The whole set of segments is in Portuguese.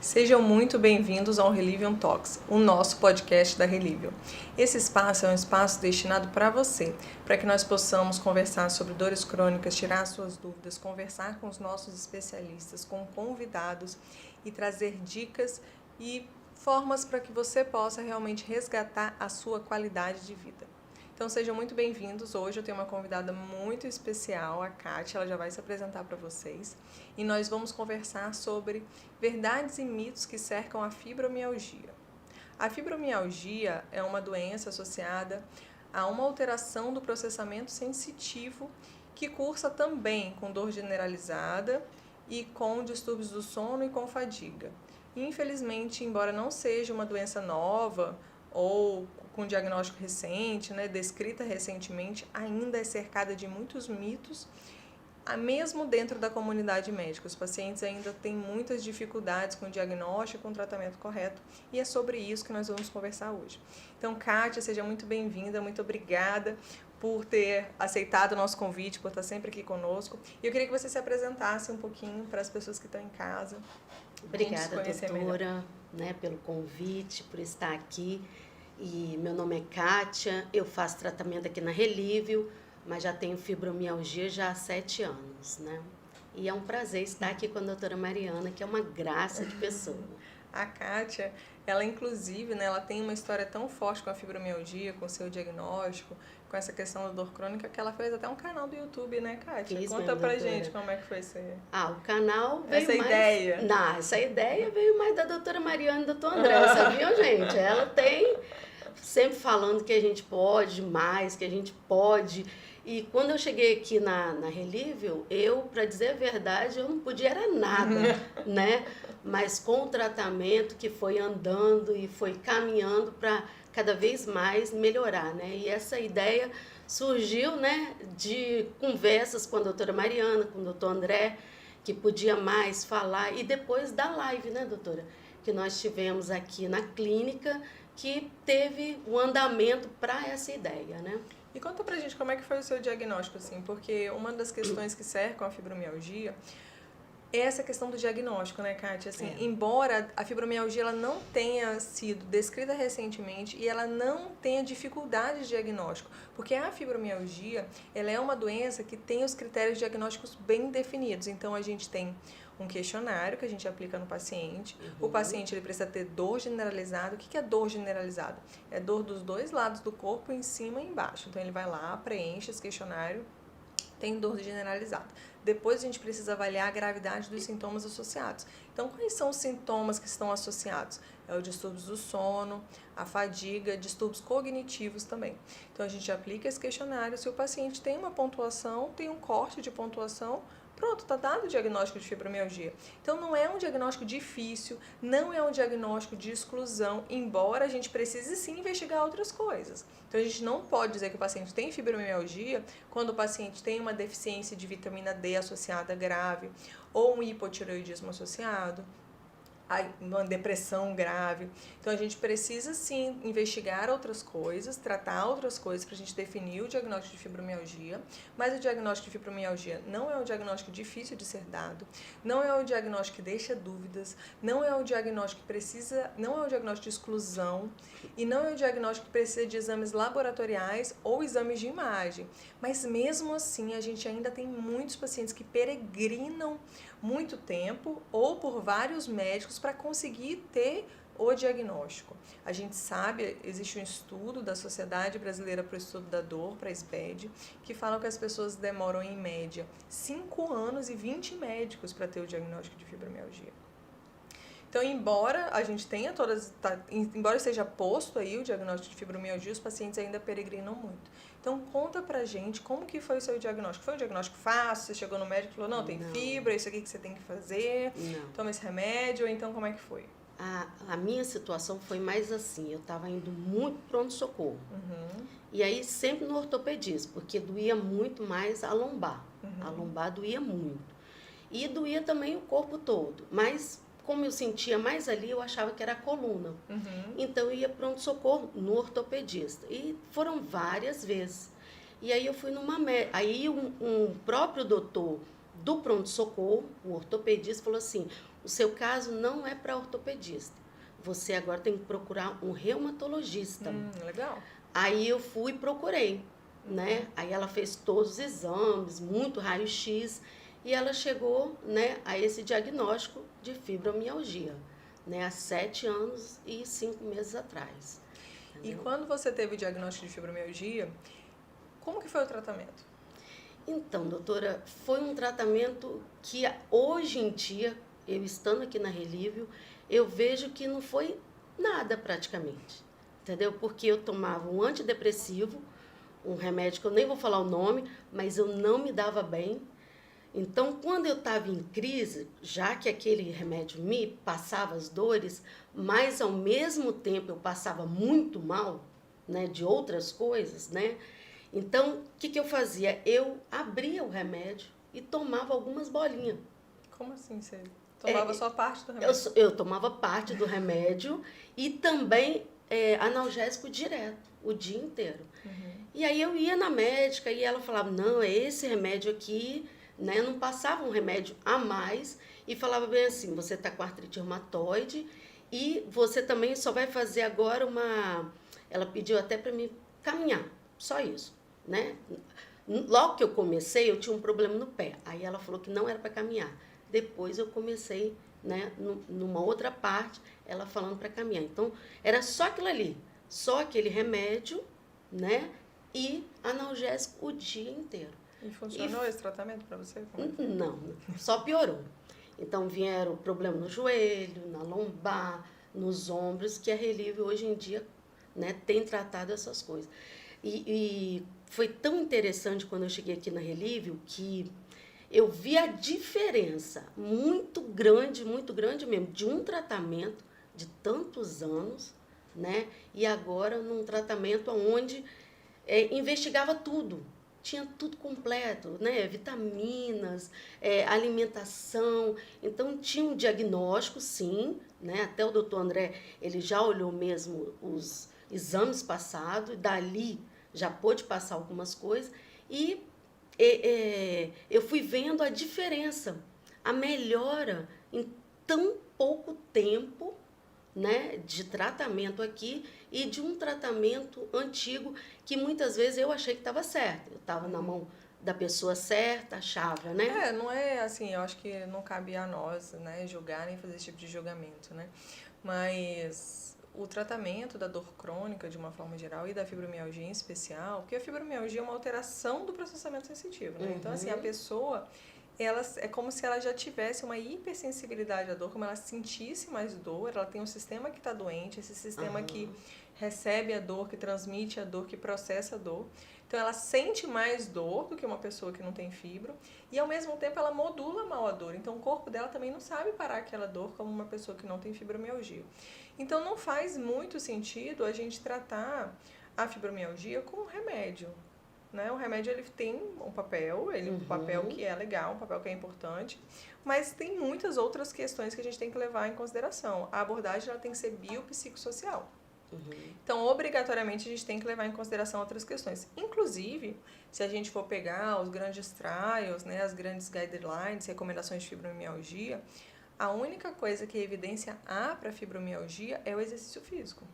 Sejam muito bem-vindos ao Relivium Talks, o nosso podcast da Relivium. Esse espaço é um espaço destinado para você, para que nós possamos conversar sobre dores crônicas, tirar suas dúvidas, conversar com os nossos especialistas, com convidados e trazer dicas e formas para que você possa realmente resgatar a sua qualidade de vida. Então sejam muito bem-vindos. Hoje eu tenho uma convidada muito especial, a Kátia, ela já vai se apresentar para vocês. E nós vamos conversar sobre verdades e mitos que cercam a fibromialgia. A fibromialgia é uma doença associada a uma alteração do processamento sensitivo que cursa também com dor generalizada e com distúrbios do sono e com fadiga. Infelizmente, embora não seja uma doença nova ou com diagnóstico recente, descrita recentemente, ainda é cercada de muitos mitos, mesmo dentro da comunidade médica. Os pacientes ainda têm muitas dificuldades com o diagnóstico e com o tratamento correto, e é sobre isso que nós vamos conversar hoje. Então, Kátia, seja muito bem-vinda, muito obrigada por ter aceitado o nosso convite, por estar sempre aqui conosco. E eu queria que você se apresentasse um pouquinho para as pessoas que estão em casa. Obrigada, doutora, pelo convite, por estar aqui. E meu nome é Kátia, eu faço tratamento aqui na Relivium, mas já tenho fibromialgia já há 7 anos, E é um prazer estar aqui com a doutora Mariana, que é uma graça de pessoa. A Kátia, ela inclusive, ela tem uma história tão forte com a fibromialgia, com o seu diagnóstico, com essa questão da dor crônica, que ela fez até um canal do YouTube, né, Kátia? Conta pra gente como é que foi isso aí. O canal veio essa ideia. Não, essa ideia veio mais da doutora Mariana e do doutor André, sabiam, gente? Ela tem sempre falando que a gente pode mais, que a gente pode. E quando eu cheguei aqui na Relivium, para dizer a verdade, eu não podia era nada, Mas com o tratamento que foi andando e foi caminhando para cada vez mais melhorar, E essa ideia surgiu, de conversas com a doutora Mariana, com o doutor André, que podia mais falar, e depois da live, doutora? Que nós tivemos aqui na clínica, que teve o andamento para essa ideia, E conta pra gente como é que foi o seu diagnóstico, assim, porque uma das questões que cercam a fibromialgia é essa questão do diagnóstico, Kátia? Assim, embora a fibromialgia ela não tenha sido descrita recentemente e ela não tenha dificuldade de diagnóstico, porque a fibromialgia ela é uma doença que tem os critérios diagnósticos bem definidos. Então, a gente tem um questionário que a gente aplica no paciente. O paciente ele precisa ter dor generalizada. O que é dor generalizada? É dor dos dois lados do corpo, em cima e embaixo. Então, ele vai lá, preenche esse questionário, tem dor generalizada. Depois a gente precisa avaliar a gravidade dos sintomas associados. Então, quais são os sintomas que estão associados? É o distúrbios do sono, a fadiga, distúrbios cognitivos também. Então, a gente aplica esse questionário. Se o paciente tem uma pontuação, tem um corte de pontuação, pronto, está dado o diagnóstico de fibromialgia. Então, não é um diagnóstico difícil, não é um diagnóstico de exclusão, embora a gente precise sim investigar outras coisas. Então, a gente não pode dizer que o paciente tem fibromialgia quando o paciente tem uma deficiência de vitamina D associada grave ou um hipotireoidismo associado, uma depressão grave. Então, a gente precisa, sim, investigar outras coisas, tratar outras coisas para a gente definir o diagnóstico de fibromialgia, mas o diagnóstico de fibromialgia não é um diagnóstico difícil de ser dado, não é um diagnóstico que deixa dúvidas, não é um diagnóstico que precisa, não é um diagnóstico de exclusão e não é um diagnóstico que precisa de exames laboratoriais ou exames de imagem. Mas, mesmo assim, a gente ainda tem muitos pacientes que peregrinam muito tempo ou por vários médicos para conseguir ter o diagnóstico. A gente sabe, existe um estudo da Sociedade Brasileira para o Estudo da Dor, para a SBED, que falam que as pessoas demoram em média 5 anos e 20 médicos para ter o diagnóstico de fibromialgia. Então, embora a gente tenha embora seja posto aí o diagnóstico de fibromialgia, os pacientes ainda peregrinam muito. Então, conta pra gente como que foi o seu diagnóstico. Foi um diagnóstico fácil? Você chegou no médico e falou, não, tem fibra, é isso aqui que você tem que fazer, toma esse remédio, ou então como é que foi? A minha situação foi mais assim, eu estava indo muito pronto-socorro. E aí sempre no ortopedista, porque doía muito mais a lombar. A lombar doía muito. E doía também o corpo todo, mas como eu sentia mais ali, eu achava que era a coluna. Então, eu ia pronto-socorro no ortopedista. E foram várias vezes. E aí, eu fui numa... Aí, um próprio doutor do pronto-socorro, o ortopedista falou assim, o seu caso não é para ortopedista, você agora tem que procurar um reumatologista. Legal. Aí eu fui e procurei, né? Aí ela fez todos os exames, muito raio-x, e ela chegou, né, a esse diagnóstico de fibromialgia, né, há 7 anos e 5 meses atrás. Entendeu? E quando você teve o diagnóstico de fibromialgia, como que foi o tratamento? Então, doutora, foi um tratamento que hoje em dia, eu estando aqui na Relívio, eu vejo que não foi nada praticamente, entendeu? Porque eu tomava um antidepressivo, um remédio que eu nem vou falar o nome, mas eu não me dava bem. Então, quando eu estava em crise, já que aquele remédio me passava as dores, mas ao mesmo tempo eu passava muito mal, né, de outras coisas, né? Então, o que eu fazia? Eu abria o remédio e tomava algumas bolinhas. Como assim você tomava só parte do remédio? Eu tomava parte do remédio e também analgésico direto, o dia inteiro. E aí eu ia na médica e ela falava, não, é esse remédio aqui, né? Não passava um remédio a mais e falava bem assim, você está com artrite reumatoide e você também só vai fazer agora uma... Ela pediu até para mim caminhar, só isso, né? Logo que eu comecei, eu tinha um problema no pé. Aí ela falou que não era para caminhar. Depois eu comecei, né, numa outra parte, ela falando para caminhar. Então, era só aquilo ali, só aquele remédio, né, e analgésico o dia inteiro. E funcionou esse tratamento para você? Não, só piorou. Então, vieram problema no joelho, na lombar, nos ombros, que a Relívio hoje em dia, né, tem tratado essas coisas. E foi tão interessante quando eu cheguei aqui na Relívio que eu vi a diferença muito grande mesmo, de um tratamento de tantos anos, né? E agora num tratamento onde investigava tudo, tinha tudo completo, né? Vitaminas, alimentação, então tinha um diagnóstico, sim, né? Até o doutor André, ele já olhou mesmo os exames passados, dali já pôde passar algumas coisas e eu fui vendo a diferença, a melhora em tão pouco tempo, né, de tratamento aqui e de um tratamento antigo que muitas vezes eu achei que estava certo. Eu estava na mão da pessoa certa, achava, né? Não é assim, eu acho que não cabe a nós, né, julgar nem fazer esse tipo de julgamento, né? Mas o tratamento da dor crônica, de uma forma geral, e da fibromialgia em especial, porque a fibromialgia é uma alteração do processamento sensitivo, né? Então, assim, a pessoa, ela, é como se ela já tivesse uma hipersensibilidade à dor, como ela sentisse mais dor, ela tem um sistema que está doente, esse sistema que recebe a dor, que transmite a dor, que processa a dor. Então, ela sente mais dor do que uma pessoa que não tem fibro e, ao mesmo tempo, ela modula mal a dor. Então, o corpo dela também não sabe parar aquela dor como uma pessoa que não tem fibromialgia. Então, não faz muito sentido a gente tratar a fibromialgia com remédio, né? O remédio, ele tem um papel, um papel que é legal, um papel que é importante, mas tem muitas outras questões que a gente tem que levar em consideração. A abordagem, ela tem que ser biopsicossocial. Então, obrigatoriamente, a gente tem que levar em consideração outras questões. Inclusive, se a gente for pegar os grandes trials, né, as grandes guidelines, recomendações de fibromialgia, a única coisa que evidência há para fibromialgia é o exercício físico.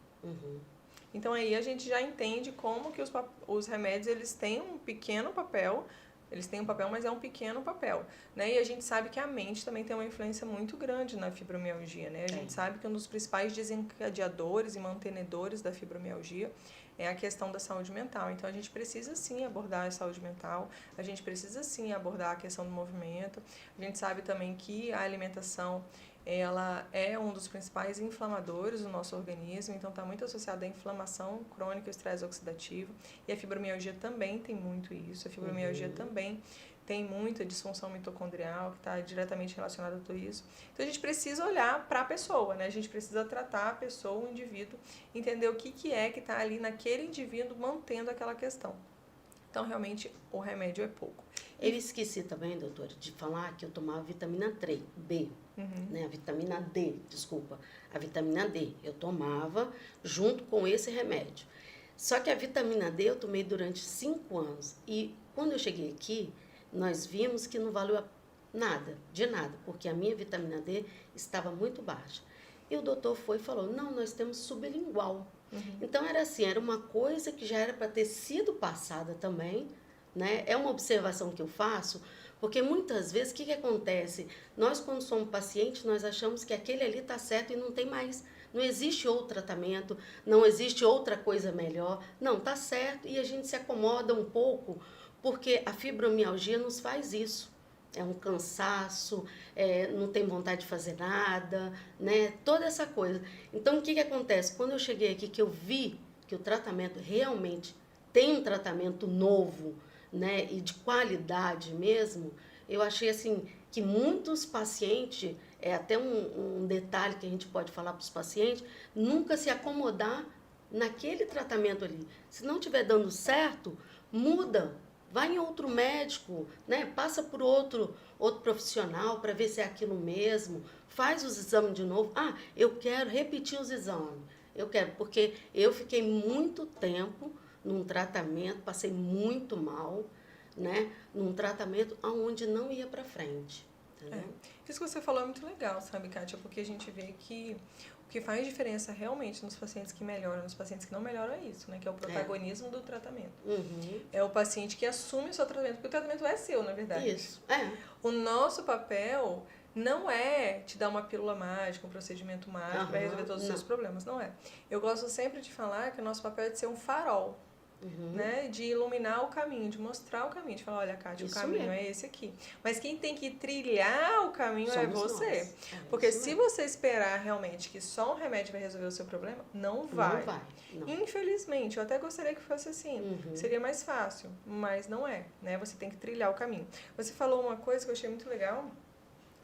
Então, aí a gente já entende como que os remédios, eles têm um pequeno papel. Eles têm um papel, mas é um pequeno papel, né? E a gente sabe que a mente também tem uma influência muito grande na fibromialgia, né? A gente sabe que um dos principais desencadeadores e mantenedores da fibromialgia é a questão da saúde mental. Então, a gente precisa, sim, abordar a saúde mental, a gente precisa, sim, abordar a questão do movimento. A gente sabe também que a alimentação, ela é um dos principais inflamadores do nosso organismo, então está muito associada à inflamação crônica e estresse oxidativo. E a fibromialgia também tem muito isso. A fibromialgia também tem muita disfunção mitocondrial, que está diretamente relacionada a tudo isso. Então, a gente precisa olhar para a pessoa, né? A gente precisa tratar a pessoa, o indivíduo, entender o que é que está ali naquele indivíduo mantendo aquela questão. Então, realmente, o remédio é pouco. Eu esqueci também, doutora, de falar que eu tomava vitamina B, né? A vitamina D, desculpa. A vitamina D eu tomava junto com esse remédio. Só que a vitamina D eu tomei durante 5 anos. E quando eu cheguei aqui, nós vimos que não valeu Nada, de nada, porque a minha vitamina D estava muito baixa. E o doutor foi e falou, não, nós temos sublingual. Então era assim, era uma coisa que já era para ter sido passada também, né? É uma observação que eu faço, porque muitas vezes o que acontece? Nós, quando somos pacientes, nós achamos que aquele ali está certo e não tem mais. Não existe outro tratamento, não existe outra coisa melhor. Não, está certo e a gente se acomoda um pouco, porque a fibromialgia nos faz isso. É um cansaço, não tem vontade de fazer nada, né? Toda essa coisa. Então, o que acontece? Quando eu cheguei aqui, que eu vi que o tratamento realmente tem um tratamento novo, né? E de qualidade mesmo, eu achei assim que muitos pacientes, é até um detalhe que a gente pode falar para os pacientes, nunca se acomodar naquele tratamento ali. Se não estiver dando certo, muda. Vai em outro médico, né? Passa por outro profissional para ver se é aquilo mesmo. Faz os exames de novo. Ah, eu quero repetir os exames. Eu quero, porque eu fiquei muito tempo num tratamento, passei muito mal, né? Num tratamento onde não ia para frente. Entendeu? Isso que você falou é muito legal, sabe, Kátia? Porque a gente vê que o que faz diferença realmente nos pacientes que melhoram, nos pacientes que não melhoram é isso, né? Que é o protagonismo do tratamento. É o paciente que assume o seu tratamento, porque o tratamento é seu, na verdade. Isso, O nosso papel não é te dar uma pílula mágica, um procedimento mágico para resolver todos os seus problemas, não é. Eu gosto sempre de falar que o nosso papel é de ser um farol. Né, de iluminar o caminho, de mostrar o caminho, de falar, olha, Kátia, o caminho é esse aqui. Mas quem tem que trilhar o caminho é você. Porque se você esperar realmente que só um remédio vai resolver o seu problema, não vai. Não. Infelizmente, eu até gostaria que fosse assim. Seria mais fácil, mas não é, né? Você tem que trilhar o caminho. Você falou uma coisa que eu achei muito legal,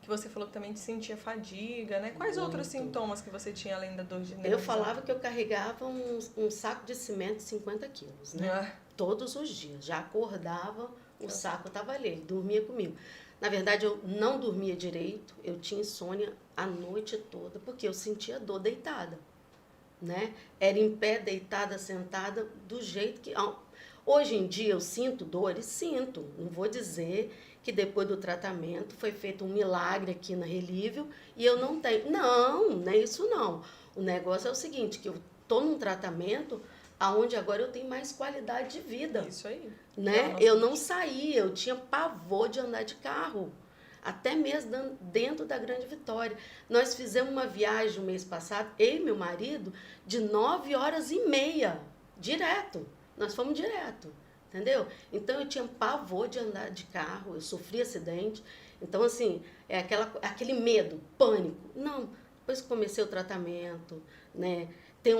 que você falou que também sentia fadiga, né? Quais outros sintomas que você tinha além da dor de nervos? Eu falava que eu carregava um saco de cimento de 50 quilos, né? Todos os dias. Já acordava, o saco estava ali, ele dormia comigo. Na verdade, eu não dormia direito, eu tinha insônia a noite toda, porque eu sentia dor deitada, né? Era em pé, deitada, sentada, do jeito que... Hoje em dia eu sinto dores? Sinto. Não vou dizer que depois do tratamento foi feito um milagre aqui na Relívio e eu não tenho. Não é isso não. O negócio é o seguinte, que eu estou num tratamento onde agora eu tenho mais qualidade de vida. Isso aí. Né? Eu não saía, eu tinha pavor de andar de carro. Até mesmo dentro da Grande Vitória. Nós fizemos uma viagem no mês passado, eu e meu marido, de 9h30, direto. Nós fomos direto, entendeu? Então, eu tinha pavor de andar de carro, eu sofri acidente. Então, assim, aquele medo, pânico. Não, depois que comecei o tratamento, né? Tem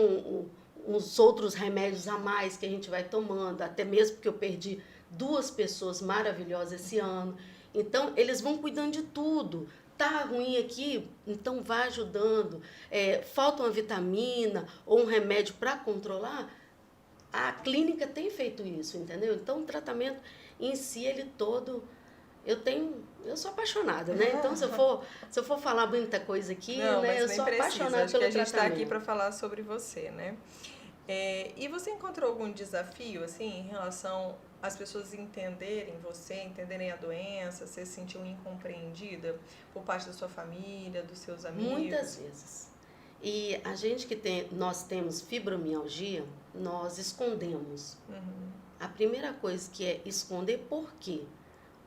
uns outros remédios a mais que a gente vai tomando, até mesmo porque eu perdi 2 pessoas maravilhosas esse ano. Então, eles vão cuidando de tudo. Tá ruim aqui, então vai ajudando. Falta uma vitamina ou um remédio para controlar, a clínica tem feito isso, entendeu? Então, o tratamento em si, ele todo... Eu sou apaixonada, né? Então, se eu for falar muita coisa aqui, né? Eu sou apaixonada pelo tratamento. Acho que a gente está aqui para falar sobre você, né? E você encontrou algum desafio, assim, em relação às pessoas entenderem você, entenderem a doença, você se sentiu incompreendida por parte da sua família, dos seus amigos? Muitas vezes. E a gente nós temos fibromialgia, nós escondemos. A primeira coisa que é esconder, por quê?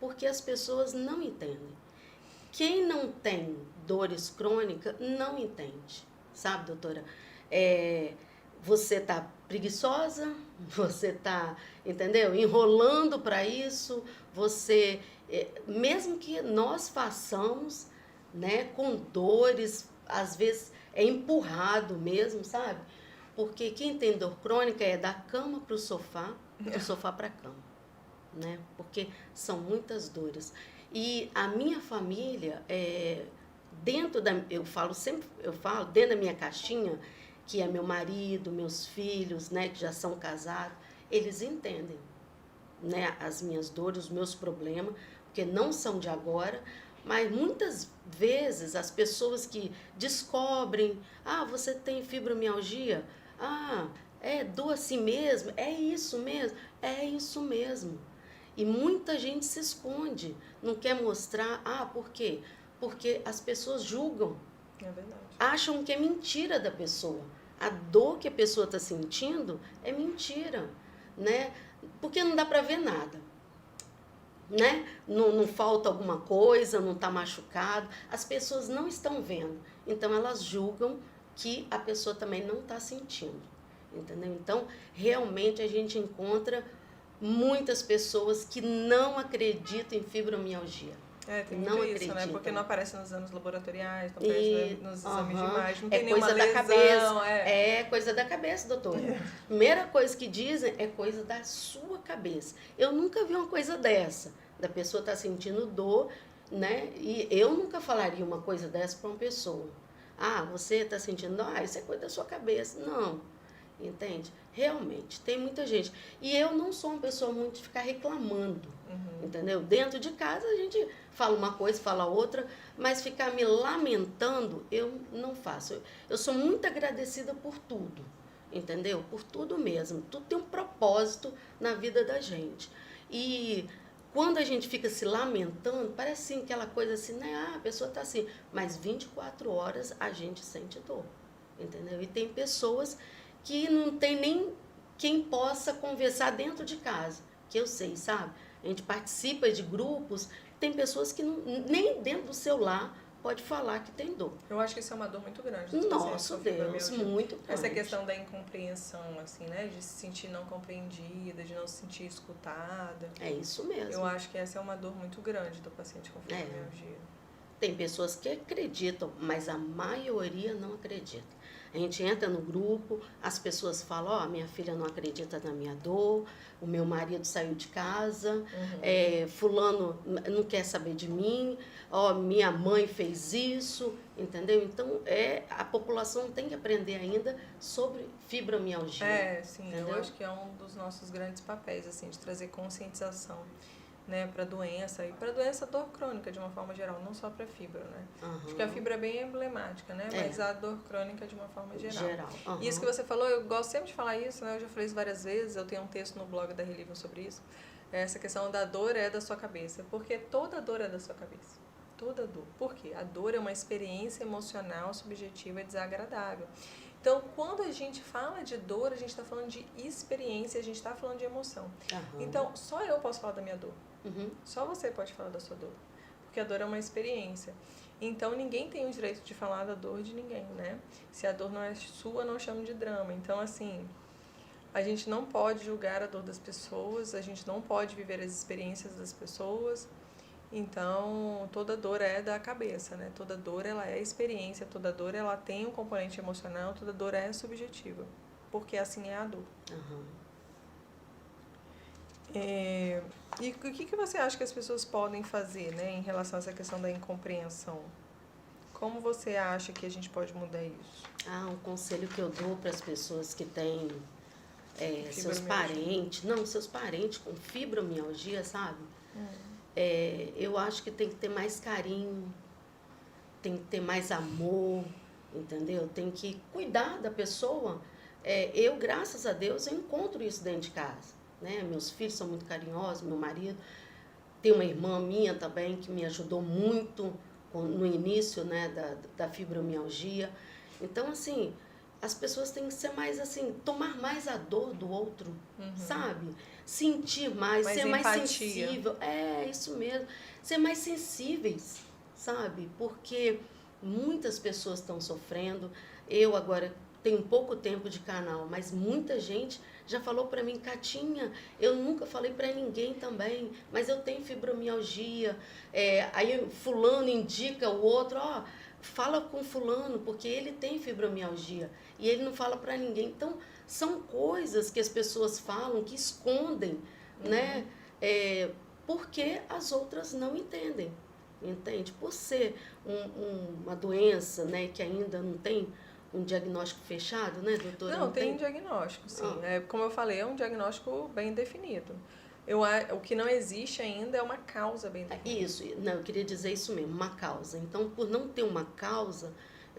Porque as pessoas não entendem. Quem não tem dores crônicas não entende, sabe, doutora? Você tá preguiçosa, você tá, entendeu? Enrolando para isso, você, mesmo que nós façamos, né, com dores, às vezes é empurrado mesmo, sabe? Porque quem tem dor crônica é da cama para o sofá, do sofá para a cama, né? Porque são muitas dores. E a minha família, eu falo, dentro da minha caixinha, que é meu marido, meus filhos, né, que já são casados, eles entendem, né, as minhas dores, os meus problemas, porque não são de agora, mas muitas vezes as pessoas que descobrem, você tem fibromialgia, doa assim mesmo, é isso mesmo. E muita gente se esconde, não quer mostrar. Por quê? Porque as pessoas julgam. É verdade. Acham que é mentira da pessoa. A dor que a pessoa está sentindo é mentira, né? Porque não dá para ver nada, né? Não falta alguma coisa, não está machucado. As pessoas não estão vendo. Então, elas julgam que a pessoa também não está sentindo, entendeu? Então, realmente, a gente encontra muitas pessoas que não acreditam em fibromialgia. Tem não muito isso, acreditam. né? Porque não aparece nos exames laboratoriais, não aparece nos exames de imagem, não tem coisa nenhuma lesão. Da cabeça. É coisa da cabeça, doutora. Primeira coisa que dizem é coisa da sua cabeça. Eu nunca vi uma coisa dessa, da pessoa estar sentindo dor, né? E eu nunca falaria uma coisa dessa para uma pessoa. Você está sentindo dor? Isso é coisa da sua cabeça. Não, entende? Realmente, tem muita gente. E eu não sou uma pessoa muito de ficar reclamando, entendeu? Dentro de casa a gente fala uma coisa, fala outra, mas ficar me lamentando, eu não faço. Eu sou muito agradecida por tudo, entendeu? Por tudo mesmo. Tudo tem um propósito na vida da gente. E quando a gente fica se lamentando, parece assim, aquela coisa assim, né? A pessoa está assim, mas 24 horas a gente sente dor, entendeu? E tem pessoas que não tem nem quem possa conversar dentro de casa, que eu sei, sabe? A gente participa de grupos, tem pessoas que nem dentro do seu lar pode falar que tem dor. Eu acho que isso é uma dor muito grande. Nossa, Deus, muito grande. Essa questão da incompreensão, assim, né? De se sentir não compreendida, de não se sentir escutada. É isso mesmo. Eu acho que essa é uma dor muito grande do paciente com fibromialgia. Tem pessoas que acreditam, mas a maioria não acredita. A gente entra no grupo, as pessoas falam, minha filha não acredita na minha dor, o meu marido saiu de casa, fulano não quer saber de mim, minha mãe fez isso, entendeu? Então, a população tem que aprender ainda sobre fibromialgia. Sim, entendeu? Eu acho que é um dos nossos grandes papéis, assim, de trazer conscientização, né, para doença e para doença dor crônica de uma forma geral, não só para fibra, né? Acho que a fibra é bem emblemática, né? Mas a dor crônica de uma forma geral. E isso que você falou, eu gosto sempre de falar isso, né? Eu já falei isso várias vezes, eu tenho um texto no blog da Relível sobre isso. Essa questão da dor é da sua cabeça, porque toda dor é da sua cabeça. Toda dor. Por quê? A dor é uma experiência emocional, subjetiva e desagradável. Então, quando a gente fala de dor, a gente está falando de experiência, a gente está falando de emoção. Então, só eu posso falar da minha dor. Só você pode falar da sua dor. Porque a dor é uma experiência. Então, ninguém tem o direito de falar da dor de ninguém, né? Se a dor não é sua, não chame de drama. Então, assim, a gente não pode julgar a dor das pessoas, a gente não pode viver as experiências das pessoas. Então, toda dor é da cabeça, né? Toda dor, ela é experiência, toda dor, ela tem um componente emocional, toda dor é subjetiva. Porque assim é a dor. E o que você acha que as pessoas podem fazer, né, em relação a essa questão da incompreensão? Como você acha que a gente pode mudar isso? Um conselho que eu dou para as pessoas que têm seus parentes com fibromialgia, sabe? Eu acho que tem que ter mais carinho, tem que ter mais amor, entendeu? Tem que cuidar da pessoa. Eu, graças a Deus, eu encontro isso dentro de casa. Né? Meus filhos são muito carinhosos, meu marido. Tem uma irmã minha também que me ajudou muito no início, né, da fibromialgia. Então, assim, as pessoas têm que ser mais assim, tomar mais a dor do outro, sabe? Sentir mais ser mais sensível. Isso mesmo. Ser mais sensíveis, sabe? Porque muitas pessoas estão sofrendo. Eu agora tenho pouco tempo de canal, mas muita gente já falou para mim, Catinha, eu nunca falei para ninguém também, mas eu tenho fibromialgia. Aí fulano indica o outro, fala com fulano, porque ele tem fibromialgia. E ele não fala para ninguém. Então, são coisas que as pessoas falam, que escondem, né? Porque as outras não entendem, entende? Por ser uma doença, né, que ainda não tem um diagnóstico fechado, né, doutora? Não, tem diagnóstico, sim. Como eu falei, é um diagnóstico bem definido. O que não existe ainda é uma causa bem definida. Isso, não, eu queria dizer isso mesmo, uma causa. Então, por não ter uma causa,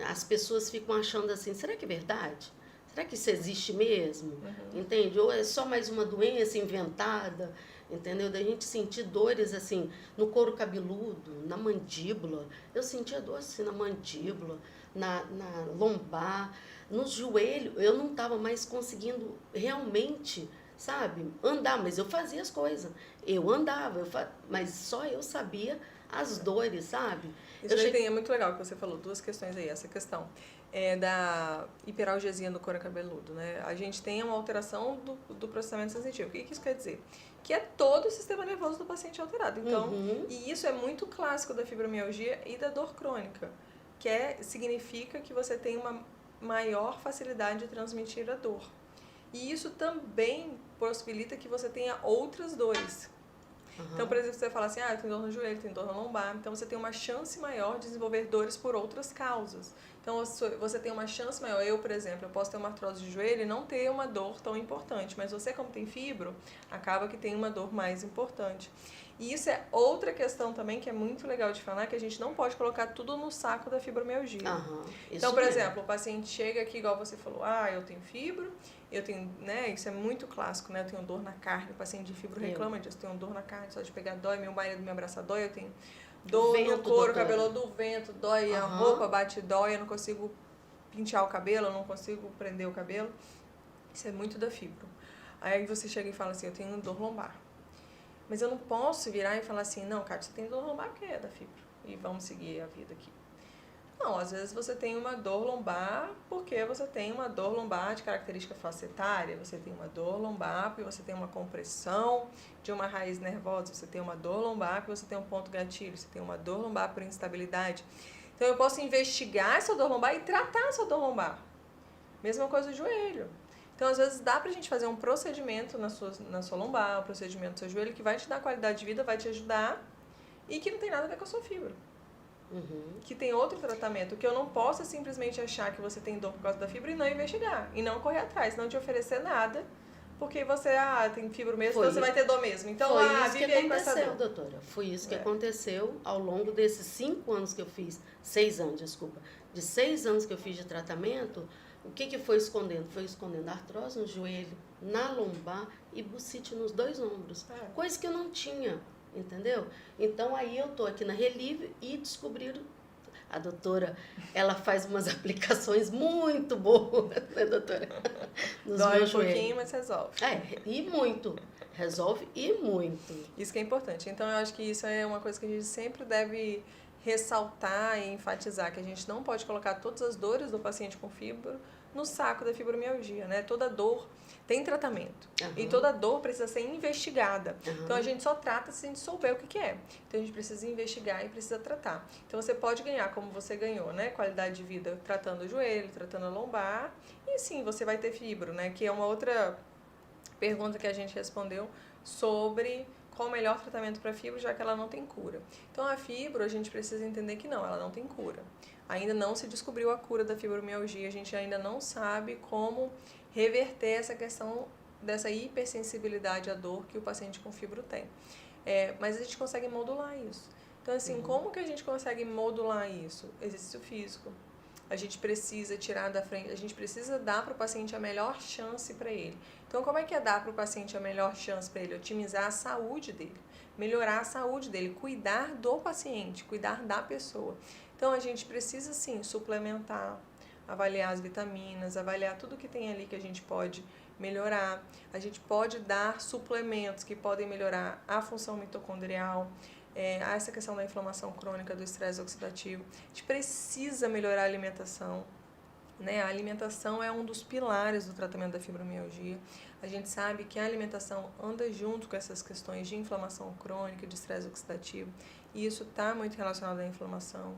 as pessoas ficam achando assim, será que é verdade? Será que isso existe mesmo? Entende? Ou é só mais uma doença inventada? entendeu? Da gente sentir dores assim no couro cabeludo, na mandíbula. Eu sentia dor assim na mandíbula, na lombar, no joelho. Eu não estava mais conseguindo realmente, sabe, andar, mas eu fazia as coisas. Eu andava, mas só eu sabia as dores, sabe? Isso daí é muito legal que você falou, duas questões aí. Essa questão da hiperalgesia no couro cabeludo, né? A gente tem uma alteração do processamento sensitivo. O que isso quer dizer? Que é todo o sistema nervoso do paciente alterado. Então, e isso é muito clássico da fibromialgia e da dor crônica, significa que você tem uma maior facilidade de transmitir a dor. E isso também possibilita que você tenha outras dores. Então, por exemplo, você fala assim, eu tenho dor no joelho, tenho dor na lombar. Então, você tem uma chance maior de desenvolver dores por outras causas. Então, você tem uma chance maior. Eu, por exemplo, eu posso ter uma artrose de joelho e não ter uma dor tão importante. Mas você, como tem fibro, acaba que tem uma dor mais importante. E isso é outra questão também que é muito legal de falar, que a gente não pode colocar tudo no saco da fibromialgia. Então, por exemplo, o paciente chega aqui, igual você falou, eu tenho fibro, eu tenho, né, isso é muito clássico, né, eu tenho dor na carne, o paciente de fibro reclama disso, eu tenho dor na carne, só de pegar dói, meu marido me abraça dói, eu tenho dor no couro cabeludo, do vento, dói, a roupa bate dói, eu não consigo pentear o cabelo, eu não consigo prender o cabelo, isso é muito da fibro. Aí você chega e fala assim, eu tenho dor lombar. Mas eu não posso virar e falar assim, não, Kátia, você tem dor lombar porque é da fibro. E vamos seguir a vida aqui. Não, às vezes você tem uma dor lombar porque você tem uma dor lombar de característica facetária, você tem uma dor lombar porque você tem uma compressão de uma raiz nervosa, você tem uma dor lombar porque você tem um ponto gatilho, você tem uma dor lombar por instabilidade. Então eu posso investigar essa dor lombar e tratar essa dor lombar. Mesma coisa do joelho. Então, às vezes, dá pra gente fazer um procedimento na sua lombar, um procedimento no seu joelho, que vai te dar qualidade de vida, vai te ajudar, e que não tem nada a ver com a sua fibra. Que tem outro tratamento, que eu não posso simplesmente achar que você tem dor por causa da fibra e não investigar, e não correr atrás, não te oferecer nada, porque você, tem fibra mesmo, então você vai ter dor mesmo. Então, vive aí com essa dor. Doutora, foi isso que aconteceu ao longo desses 5 anos que eu fiz, 6 anos, desculpa, de 6 anos que eu fiz de tratamento. O que foi escondendo? Foi escondendo artrose no joelho, na lombar e bursite nos 2 ombros. Coisa que eu não tinha, entendeu? Então, aí eu tô aqui na Relive e descobriram. A doutora, ela faz umas aplicações muito boas, né, doutora? Nos dói um pouquinho, mas resolve. E muito. Resolve e muito. Isso que é importante. Então, eu acho que isso é uma coisa que a gente sempre deve ressaltar e enfatizar, que a gente não pode colocar todas as dores do paciente com fibro no saco da fibromialgia, né? Toda dor tem tratamento. E toda dor precisa ser investigada. Então, a gente só trata se a gente souber o que é. Então, a gente precisa investigar e precisa tratar. Então, você pode ganhar como você ganhou, né? Qualidade de vida tratando o joelho, tratando a lombar. E sim, você vai ter fibro, né? Que é uma outra pergunta que a gente respondeu sobre qual o melhor tratamento para a fibro, já que ela não tem cura. Então, a fibro, a gente precisa entender que não, ela não tem cura. Ainda não se descobriu a cura da fibromialgia, a gente ainda não sabe como reverter essa questão dessa hipersensibilidade à dor que o paciente com fibro tem. Mas a gente consegue modular isso. Então, assim, como que a gente consegue modular isso? Exercício físico. A gente precisa tirar da frente, a gente precisa dar para o paciente a melhor chance para ele. Então, como é que é dar para o paciente a melhor chance para ele? Otimizar a saúde dele, melhorar a saúde dele, cuidar do paciente, cuidar da pessoa. Então, a gente precisa, sim, suplementar, avaliar as vitaminas, avaliar tudo que tem ali que a gente pode melhorar. A gente pode dar suplementos que podem melhorar a função mitocondrial, essa questão da inflamação crônica, do estresse oxidativo. A gente precisa melhorar a alimentação, né? A alimentação é um dos pilares do tratamento da fibromialgia. A gente sabe que a alimentação anda junto com essas questões de inflamação crônica, de estresse oxidativo, e isso está muito relacionado à inflamação.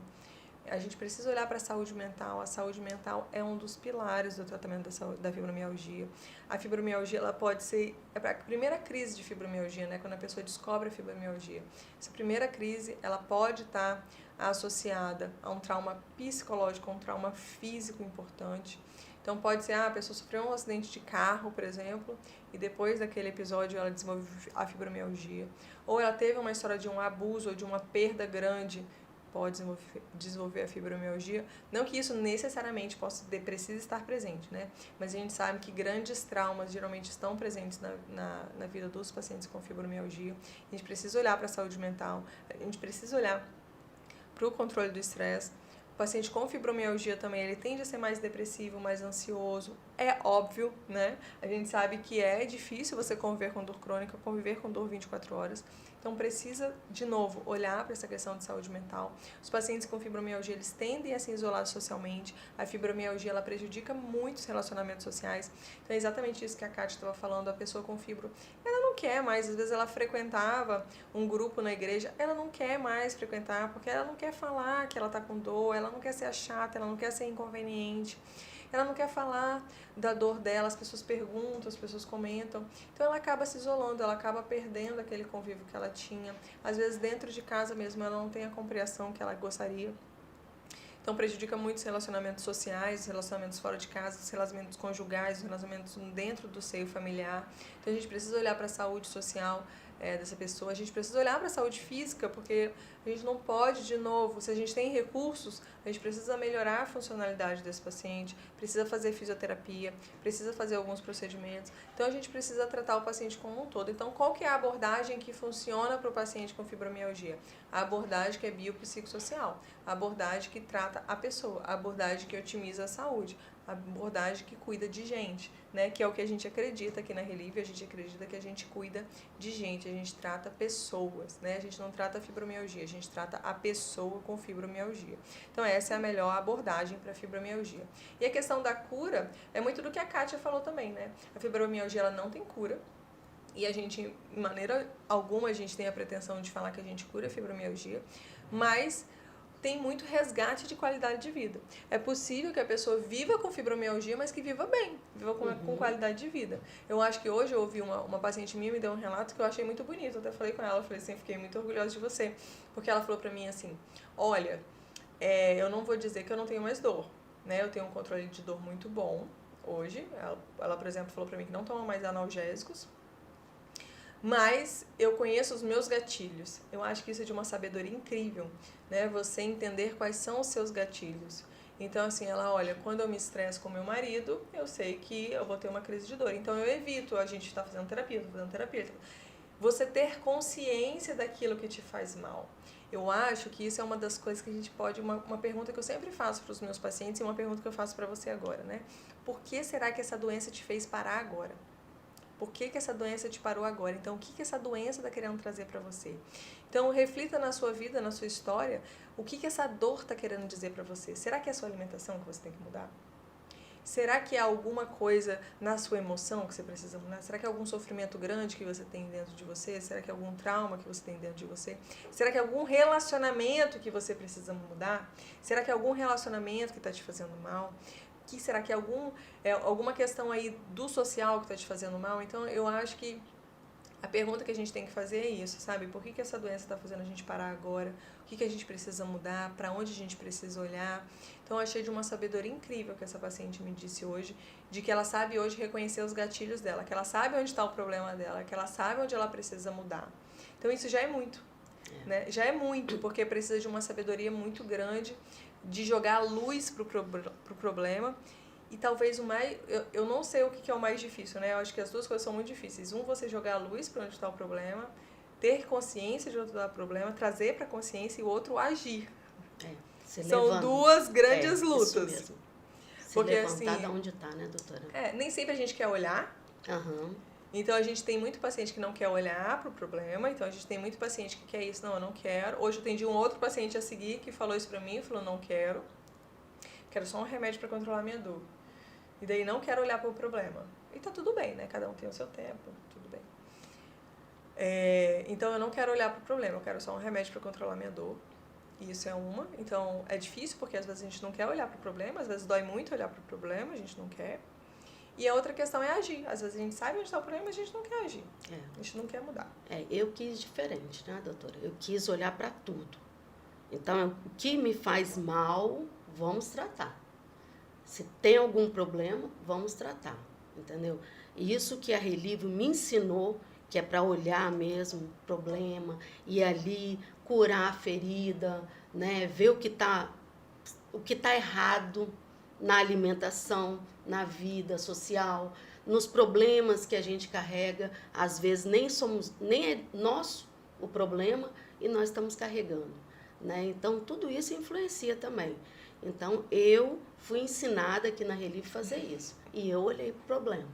A gente precisa olhar para a saúde mental. A saúde mental é um dos pilares do tratamento da fibromialgia. A fibromialgia, ela pode ser a primeira crise de fibromialgia, né? Quando a pessoa descobre a fibromialgia. Essa primeira crise, ela pode estar associada a um trauma psicológico, a um trauma físico importante. Então, pode ser, a pessoa sofreu um acidente de carro, por exemplo, e depois daquele episódio ela desenvolve a fibromialgia. Ou ela teve uma história de um abuso ou de uma perda grande pode desenvolver a fibromialgia. Não que isso necessariamente precise estar presente, né? Mas a gente sabe que grandes traumas geralmente estão presentes na vida dos pacientes com fibromialgia. A gente precisa olhar para a saúde mental, a gente precisa olhar para o controle do estresse. O paciente com fibromialgia também, ele tende a ser mais depressivo, mais ansioso. É óbvio, né? A gente sabe que é difícil você conviver com dor crônica, conviver com dor 24 horas. Então, precisa, de novo, olhar para essa questão de saúde mental. Os pacientes com fibromialgia, eles tendem a se isolar socialmente. A fibromialgia, ela prejudica muito os relacionamentos sociais. Então, é exatamente isso que a Kátia estava falando. A pessoa com fibro, ela não quer mais. Às vezes, ela frequentava um grupo na igreja, ela não quer mais frequentar, porque ela não quer falar que ela está com dor, ela não quer ser a chata, ela não quer ser inconveniente. Ela não quer falar da dor dela, as pessoas perguntam, as pessoas comentam. Então ela acaba se isolando, ela acaba perdendo aquele convívio que ela tinha. Às vezes dentro de casa mesmo ela não tem a compreensão que ela gostaria. Então prejudica muito os relacionamentos sociais, os relacionamentos fora de casa, os relacionamentos conjugais, os relacionamentos dentro do seio familiar. Então a gente precisa olhar para a saúde social dessa pessoa, a gente precisa olhar para a saúde física, porque a gente não pode, de novo, se a gente tem recursos, a gente precisa melhorar a funcionalidade desse paciente, precisa fazer fisioterapia, precisa fazer alguns procedimentos. Então a gente precisa tratar o paciente como um todo. Então qual que é a abordagem que funciona para o paciente com fibromialgia? A abordagem que é biopsicossocial, a abordagem que trata a pessoa, a abordagem que otimiza a saúde, a abordagem que cuida de gente, né? Que é o que a gente acredita aqui na Relive, a gente acredita que a gente cuida de gente, a gente trata pessoas, né? A gente não trata a fibromialgia, a gente trata a pessoa com fibromialgia. Então essa é a melhor abordagem para a fibromialgia. E a questão da cura é muito do que a Kátia falou também, né? A fibromialgia ela não tem cura. E a gente, de maneira alguma, a gente tem a pretensão de falar que a gente cura a fibromialgia, mas tem muito resgate de qualidade de vida. É possível que a pessoa viva com fibromialgia, mas que viva bem, viva com qualidade de vida. Eu acho que hoje eu ouvi uma paciente minha me deu um relato que eu achei muito bonito. Eu até falei com ela, eu falei assim, fiquei muito orgulhosa de você, porque ela falou pra mim assim, olha, eu não vou dizer que eu não tenho mais dor, né? Eu tenho um controle de dor muito bom hoje. Ela por exemplo, falou pra mim que não toma mais analgésicos, mas eu conheço os meus gatilhos. Eu acho que isso é de uma sabedoria incrível, né? Você entender quais são os seus gatilhos. Então, assim, ela, olha, quando eu me estresso com meu marido, eu sei que eu vou ter uma crise de dor. Então, eu evito, a gente está fazendo terapia, estou fazendo terapia. Você ter consciência daquilo que te faz mal. Eu acho que isso é uma das coisas que a gente pode... Uma pergunta que eu sempre faço para os meus pacientes e uma pergunta que eu faço para você agora, né? Por que será que essa doença te fez parar agora? Por que essa doença te parou agora? Então, o que essa doença está querendo trazer para você? Então, reflita na sua vida, na sua história, o que essa dor está querendo dizer para você. Será que é a sua alimentação que você tem que mudar? Será que é alguma coisa na sua emoção que você precisa mudar? Será que é algum sofrimento grande que você tem dentro de você? Será que é algum trauma que você tem dentro de você? Será que é algum relacionamento que você precisa mudar? Será que é algum relacionamento que está te fazendo mal? Será que é alguma questão aí do social que está te fazendo mal? Então, eu acho que a pergunta que a gente tem que fazer é isso, sabe? Por que essa doença está fazendo a gente parar agora? O que a gente precisa mudar? Para onde a gente precisa olhar? Então, eu achei de uma sabedoria incrível que essa paciente me disse hoje, de que ela sabe hoje reconhecer os gatilhos dela, que ela sabe onde está o problema dela, que ela sabe onde ela precisa mudar. Então, isso já é muito, né? Já é muito, porque precisa de uma sabedoria muito grande, de jogar luz pro problema. E talvez o mais... Eu não sei o que é o mais difícil, né? Eu acho que as duas coisas são muito difíceis. Você jogar a luz para onde está o problema, ter consciência de onde está o problema, trazer para a consciência, e o outro agir. São duas grandes lutas. Isso mesmo. Se porque, levantar assim, de onde está, né, doutora? Nem sempre a gente quer olhar. Então, a gente tem muito paciente que não quer olhar para o problema. Então, a gente tem muito paciente que quer isso. Não, eu não quero. Hoje eu atendi um outro paciente a seguir que falou isso para mim. Falou, não quero. Quero só um remédio para controlar minha dor. E daí não quero olhar para o problema. E tá tudo bem, né? Cada um tem o seu tempo, tudo bem. Então, eu não quero olhar para o problema. Eu quero só um remédio para controlar minha dor. Isso é uma. Então, é difícil porque às vezes a gente não quer olhar para o problema. Às vezes dói muito olhar para o problema, a gente não quer. E a outra questão é agir. Às vezes a gente sabe onde está o problema, mas a gente não quer agir. A gente não quer mudar. Eu quis diferente, né, doutora? Eu quis olhar para tudo. Então, o que me faz mal, vamos tratar. Se tem algum problema, vamos tratar, entendeu? E isso que a Relive me ensinou, que é para olhar mesmo o problema, ir ali, curar a ferida, né? Ver o que tá errado na alimentação, na vida social, nos problemas que a gente carrega. Às vezes nem é nosso o problema e nós estamos carregando, né? Então tudo isso influencia também. Então eu fui ensinada aqui na Relive a fazer isso e eu olhei para o problema.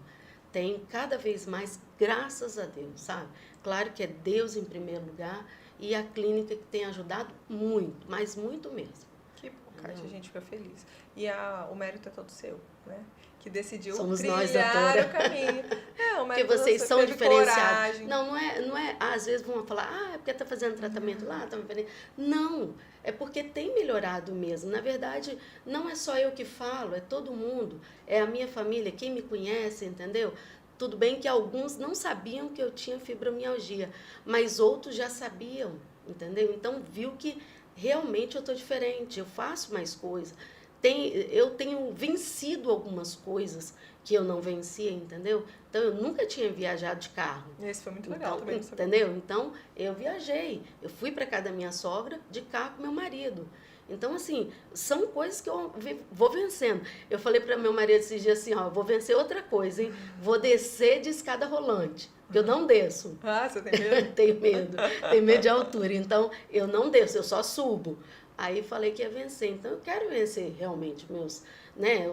Tem cada vez mais, graças a Deus, sabe? Claro que é Deus em primeiro lugar e a clínica que tem ajudado muito, mas muito mesmo. Que bom, Kátia, a gente fica feliz. E o mérito é todo seu, né? Que decidiu Somos trilhar nós, doutora. o caminho. O Porque mérito vocês você são teve diferenciados. coragem. Não é. Às vezes vão falar, é porque está fazendo tratamento lá, tá fazendo. Não, é porque tem melhorado mesmo. Na verdade, não é só eu que falo, é todo mundo. É a minha família, quem me conhece, entendeu? Tudo bem que alguns não sabiam que eu tinha fibromialgia, mas outros já sabiam, entendeu? Então viu que realmente eu estou diferente, eu faço mais coisas. Eu tenho vencido algumas coisas que eu não vencia, entendeu? Então, eu nunca tinha viajado de carro. Esse foi muito legal também. Entendeu? Então, eu viajei. Eu fui para casa da minha sogra de carro com meu marido. Então, assim, são coisas que eu vou vencendo. Eu falei para meu marido esses dias assim, ó, vou vencer outra coisa, hein? Vou descer de escada rolante, porque eu não desço. Ah, você tem medo? Tenho medo de altura. Então, eu não desço, eu só subo. Aí falei que ia vencer. Então, eu quero vencer realmente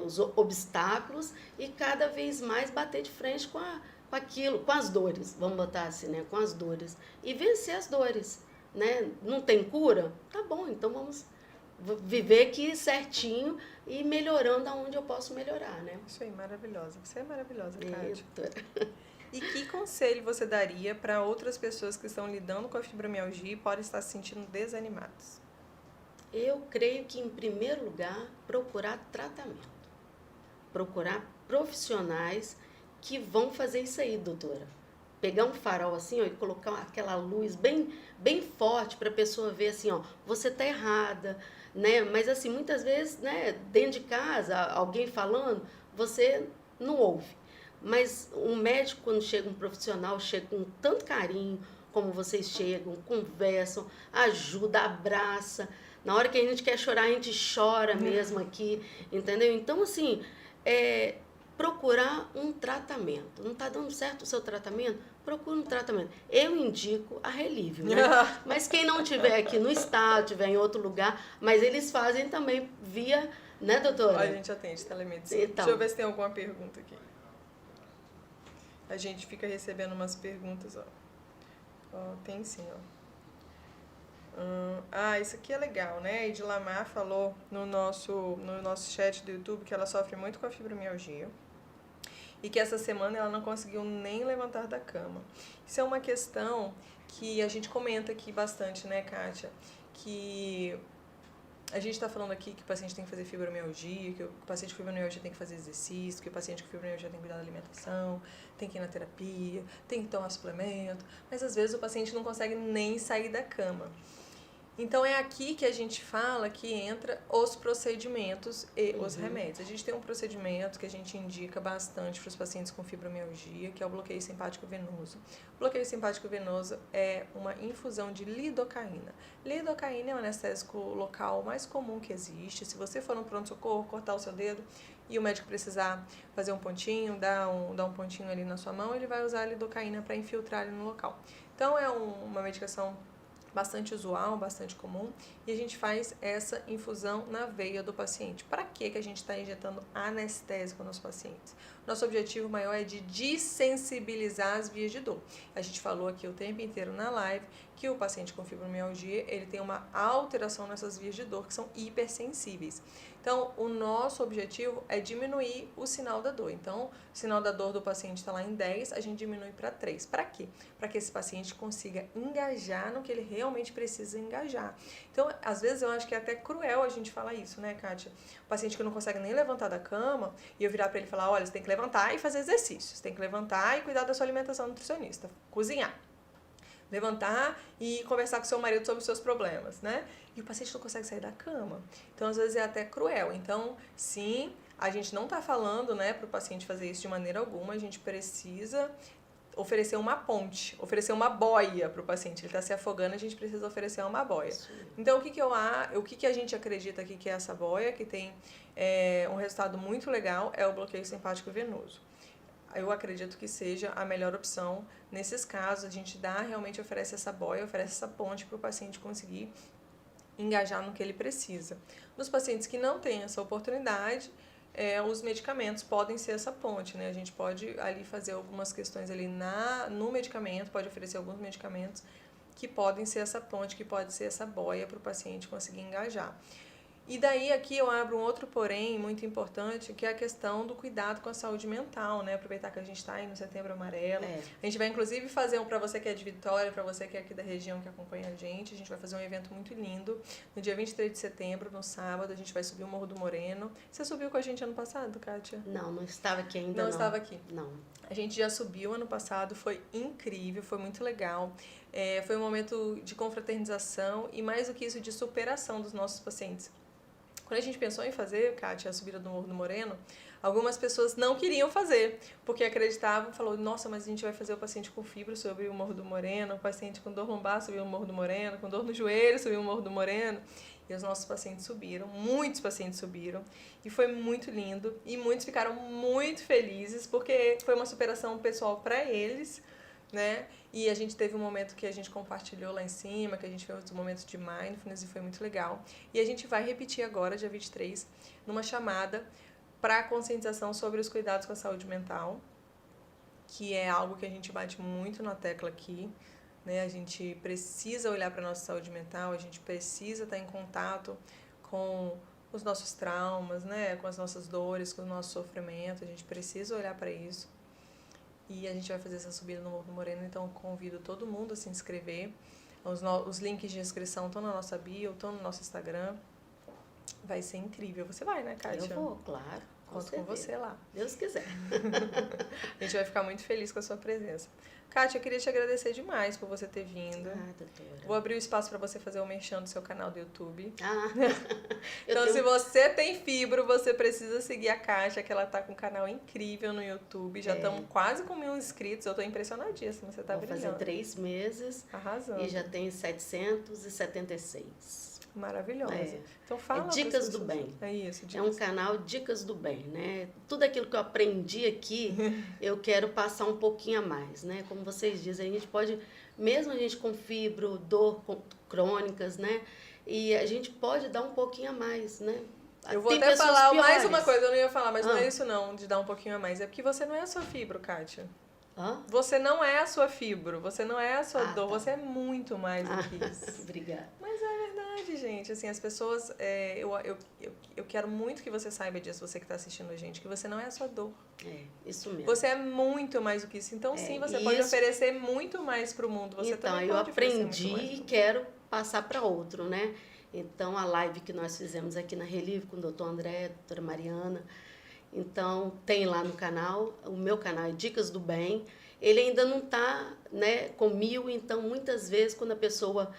os obstáculos e cada vez mais bater de frente com aquilo, com as dores, vamos botar assim, né? Com as dores. E vencer as dores, né? Não tem cura? Tá bom, então vamos viver aqui certinho e melhorando aonde eu posso melhorar, né? Isso aí, maravilhosa. Você é maravilhosa, Kátia. E que conselho você daria para outras pessoas que estão lidando com a fibromialgia e podem estar se sentindo desanimadas? Eu creio que, em primeiro lugar, procurar tratamento. Procurar profissionais que vão fazer isso aí, doutora. Pegar um farol assim, ó, e colocar aquela luz bem, bem forte para a pessoa ver assim, ó, você tá errada, né? Mas assim, muitas vezes, né, dentro de casa, alguém falando, você não ouve. Mas um médico, quando chega um profissional, chega com tanto carinho, como vocês chegam, conversam, ajuda, abraça. Na hora que a gente quer chorar, a gente chora mesmo aqui, entendeu? Então, assim, procurar um tratamento. Não está dando certo o seu tratamento? Procure um tratamento. Eu indico a Relive, né? Mas quem não tiver aqui no estado, tiver em outro lugar, mas eles fazem também via, né, doutora? A gente atende telemedicina. Então. Deixa eu ver se tem alguma pergunta aqui. A gente fica recebendo umas perguntas, ó. Tem sim, ó. Isso aqui é legal, né? A Edilamar falou no nosso chat do YouTube que ela sofre muito com a fibromialgia e que essa semana ela não conseguiu nem levantar da cama. Isso é uma questão que a gente comenta aqui bastante, né, Kátia? Que a gente está falando aqui que o paciente tem que fazer fibromialgia, que o paciente com fibromialgia tem que fazer exercício, que o paciente com fibromialgia tem que cuidar da alimentação, tem que ir na terapia, tem que tomar suplemento, mas às vezes o paciente não consegue nem sair da cama. Então, é aqui que a gente fala que entra os procedimentos e os remédios. A gente tem um procedimento que a gente indica bastante para os pacientes com fibromialgia, que é o bloqueio simpático venoso. O bloqueio simpático venoso é uma infusão de lidocaína. Lidocaína é o anestésico local mais comum que existe. Se você for no pronto-socorro, cortar o seu dedo e o médico precisar fazer um pontinho, dar um pontinho ali na sua mão, ele vai usar a lidocaína para infiltrar ali no local. Então, é uma medicação bastante usual, bastante comum, e a gente faz essa infusão na veia do paciente. Para que a gente está injetando anestésico nos pacientes? Nosso objetivo maior é de dessensibilizar as vias de dor. A gente falou aqui o tempo inteiro na live que o paciente com fibromialgia, ele tem uma alteração nessas vias de dor que são hipersensíveis. Então, o nosso objetivo é diminuir o sinal da dor. Então, o sinal da dor do paciente está lá em 10, a gente diminui para 3. Para quê? Para que esse paciente consiga engajar no que ele realmente precisa engajar. Então, às vezes, eu acho que é até cruel a gente falar isso, né, Kátia? O paciente que não consegue nem levantar da cama, e eu virar para ele e falar, olha, você tem que levantar e fazer exercícios, você tem que levantar e cuidar da sua alimentação nutricionista, cozinhar. Levantar e conversar com seu marido sobre os seus problemas, né? E o paciente não consegue sair da cama. Então, às vezes, é até cruel. Então, sim, a gente não está falando, né, para o paciente fazer isso de maneira alguma. A gente precisa oferecer uma ponte, oferecer uma boia para o paciente. Ele está se afogando, a gente precisa oferecer uma boia. Então, o que a gente acredita aqui que é essa boia, que tem um resultado muito legal, é o bloqueio simpático venoso. Eu acredito que seja a melhor opção. Nesses casos, a gente realmente oferece essa boia, oferece essa ponte para o paciente conseguir engajar no que ele precisa. Nos pacientes que não têm essa oportunidade, os medicamentos podem ser essa ponte, né? A gente pode ali fazer algumas questões ali no medicamento, pode oferecer alguns medicamentos que podem ser essa ponte, que pode ser essa boia para o paciente conseguir engajar. E daí aqui eu abro um outro porém muito importante, que é a questão do cuidado com a saúde mental, né? Aproveitar que a gente está aí no Setembro Amarelo. A gente vai inclusive fazer para você que é de Vitória, para você que é aqui da região que acompanha a gente vai fazer um evento muito lindo. No dia 23 de setembro, no sábado, a gente vai subir o Morro do Moreno. Você subiu com a gente ano passado, Kátia? Não estava aqui ainda. Não estava aqui? Não. A gente já subiu ano passado, foi incrível, foi muito legal. Foi um momento de confraternização e mais do que isso, de superação dos nossos pacientes. Quando a gente pensou em fazer, Kátia, a subida do Morro do Moreno, algumas pessoas não queriam fazer, porque acreditavam, falou, nossa, mas a gente vai fazer o paciente com fibra subir o Morro do Moreno, o paciente com dor lombar subir o Morro do Moreno, com dor no joelho subir o Morro do Moreno. E os nossos pacientes subiram, muitos pacientes subiram, e foi muito lindo, e muitos ficaram muito felizes, porque foi uma superação pessoal para eles, né? E a gente teve um momento que a gente compartilhou lá em cima, que a gente fez um momento de mindfulness e foi muito legal. E a gente vai repetir agora, dia 23, numa chamada para conscientização sobre os cuidados com a saúde mental, que é algo que a gente bate muito na tecla aqui, né? A gente precisa olhar para a nossa saúde mental, a gente precisa estar em contato com os nossos traumas, né? Com as nossas dores, com o nosso sofrimento, a gente precisa olhar para isso. E a gente vai fazer essa subida no Morro do Moreno, então convido todo mundo a se inscrever. Os links de inscrição estão na nossa bio, estão no nosso Instagram. Vai ser incrível. Você vai, né, Kátia? Eu vou, claro. Conto com você lá. Deus quiser. A gente vai ficar muito feliz com a sua presença. Kátia, eu queria te agradecer demais por você ter vindo. Doutora. Vou abrir o espaço para você fazer o merchan do seu canal do YouTube. Então, se você tem fibro, você precisa seguir a Kátia, que ela tá com um canal incrível no YouTube. Já estamos quase com 1000 inscritos. Eu tô impressionadíssima, você tá brilhando. Vou fazer 3 meses. Arrasando. E já tem 776. Maravilhosa. Então fala. Dicas do Bem. É isso. É um canal Dicas do Bem, né? Tudo aquilo que eu aprendi aqui, eu quero passar um pouquinho a mais, né? Como vocês dizem, a gente pode, mesmo a gente com fibro, dor crônicas, né? E a gente pode dar um pouquinho a mais, né? Eu vou até falar mais uma coisa, eu não ia falar, mas não é isso não, de dar um pouquinho a mais. É porque você não é a sua fibro, Kátia. Você não é a sua fibro, você não é a sua dor, você é muito mais do que isso. Obrigada. Mas é verdade, gente. Assim, as pessoas... eu quero muito que você saiba disso, você que está assistindo a gente, que você não é a sua dor. Isso mesmo. Você é muito mais do que isso. Então, sim, você pode oferecer muito mais para o mundo. Você também pode oferecer muito mais. Então, eu aprendi e quero passar para outro, né? Então, a live que nós fizemos aqui na Relive com o doutor André, doutora Mariana... Então, tem lá no canal, o meu canal é Dicas do Bem. Ele ainda não está, né, com 1000, então muitas vezes quando a pessoa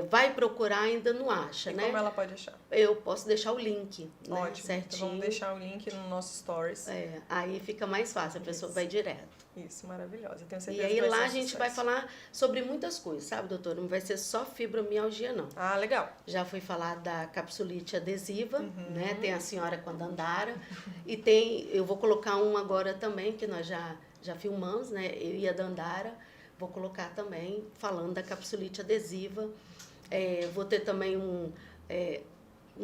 vai procurar ainda não acha, né? Como ela pode achar? Eu posso deixar o link, né, ótimo. certinho. Então vamos deixar o link no nosso stories. Aí fica mais fácil, a pessoa vai direto. Isso, maravilhosa. Tenho certeza e aí que vai lá ser a gente vai falar sobre muitas coisas, sabe, doutora? Não vai ser só fibromialgia, não. Ah, legal. Já foi falar da capsulite adesiva, né? Tem a senhora com a Dandara. E tem, eu vou colocar um agora também, que nós já filmamos, né? Eu e a Dandara. Vou colocar também, falando da capsulite adesiva. Vou ter também um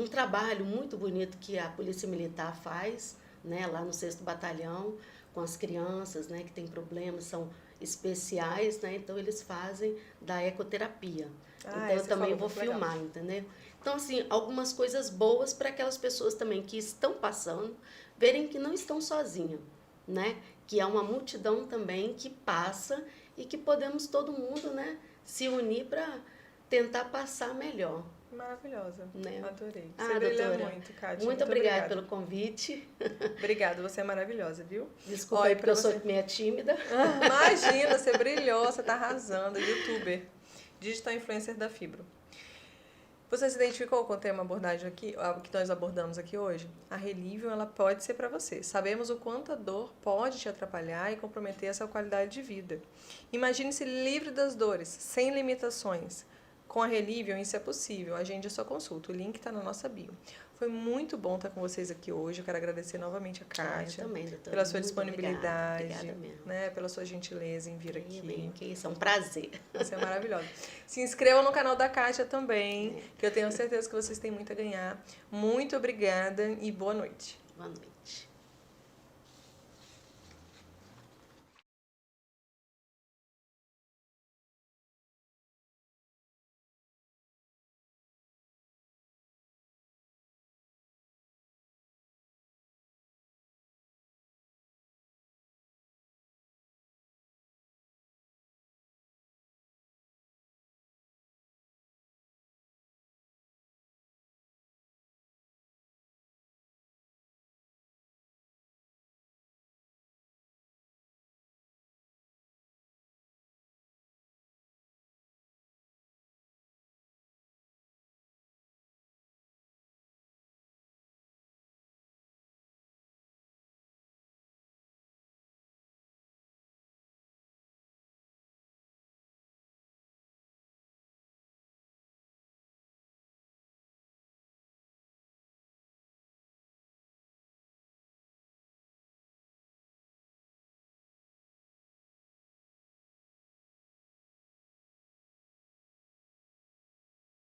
trabalho muito bonito que a Polícia Militar faz, né? Lá no 6º Batalhão, com as crianças, né, que têm problemas, são especiais, né, então eles fazem da ecoterapia. Então eu também vou filmar, entendeu? Então, assim, algumas coisas boas para aquelas pessoas também que estão passando, verem que não estão sozinhas, né? Que há uma multidão também que passa e que podemos todo mundo, né, se unir para tentar passar melhor. Maravilhosa, né? Adorei. Você brilha muito, Kátia. Muito obrigada pelo convite. Obrigada, você é maravilhosa, viu? Desculpa aí porque eu sou meio tímida. Imagina, você brilhou, você tá arrasando, youtuber, digital influencer da fibro. Você se identificou com o tema abordagem aqui, que nós abordamos aqui hoje? A Relivium, ela pode ser para você. Sabemos o quanto a dor pode te atrapalhar e comprometer essa qualidade de vida. Imagine-se livre das dores, sem limitações. Com a Relivium isso é possível. Agende a sua consulta. O link está na nossa bio. Foi muito bom estar com vocês aqui hoje. Eu quero agradecer novamente a Kátia. Eu também, doutora. Pela sua Muito disponibilidade. Obrigada mesmo. Né, pela sua gentileza em vir aqui. Isso é um prazer. Você é maravilhosa. Se inscreva no canal da Kátia também, que eu tenho certeza que vocês têm muito a ganhar. Muito obrigada e boa noite. Boa noite.